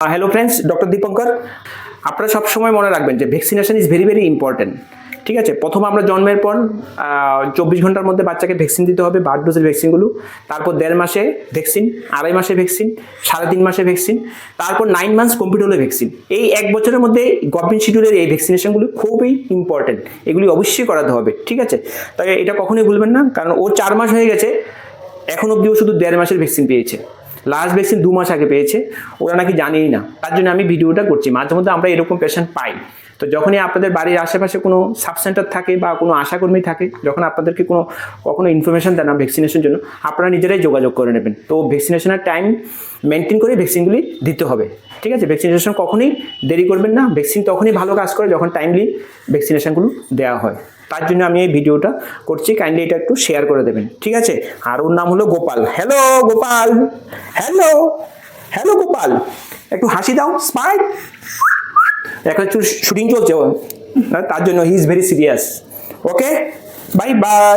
Hello friends, doctor Dipankar. আপনারা সবসময় মনে রাখবেন যে vaccination is very very important. ঠিক আছে, প্রথম আমরা জন্মের পর 24 ঘন্টার মধ্যে বাচ্চাকে ভ্যাকসিন দিতে হবে, বার্থ ডোজের ভ্যাকসিনগুলো। তারপর 1.5 মাসে ভ্যাকসিন, 2.5 মাসে ভ্যাকসিন, 3.5 মাসে ভ্যাকসিন, তারপর 9 মান্থস কমপ্লিট হলে ভ্যাকসিন। এই 1 বছরের মধ্যে গভর্নমেন্ট শিডিউলের এই ভ্যাকসিনেশনগুলো খুবই ইম্পর্টেন্ট, এগুলি অবশ্যই করাতে হবে। ঠিক আছে, তাই এটা কখনোই ভুলবেন না, কারণ ও 4 মাস হয়ে গেছে, এখন অব্দিও শুধু 1.5 মাসের ভ্যাকসিন পেয়েছে। লাস্ট ভ্যাকসিন 2 মাস আগে পেয়েছে, ওরা নাকি জানেই না। তার জন্য আমি ভিডিওটা করছি। মাঝে মধ্যে আমরা এরকম পেশেন্ট পাই। তো যখনই আপনাদের বাড়ির আশেপাশে কোনো সাব সেন্টার থাকে বা কোনো আশাকর্মী থাকে, যখন আপনাদেরকে কখনো ইনফরমেশন দেন না ভ্যাকসিনেশন জন্য, আপনারা নিজেরাই যোগাযোগ করে নেবেন। তো ভ্যাকসিনেশনের টাইম মেনটেন করে ভ্যাকসিনগুলি দিতে হবে। ঠিক আছে, ভ্যাকসিনেশন কখনোই দেরি করবেন না। ভ্যাকসিন তখনই ভালো কাজ করে যখন টাইমলি ভ্যাকসিনেশনগুলো দেওয়া হয়। তার জন্য আমি এই ভিডিওটা করছি, কাইন্ডলি এটা একটু শেয়ার করে দেবেন। ঠিক আছে, আর ওর নাম হলো Gopal. Hello Gopal, hello hello Gopal, একটু হাসি দাও, স্মাইল। এখন একটু শুটিং চলছে, তার জন্য he is very serious. Okay, bye bye.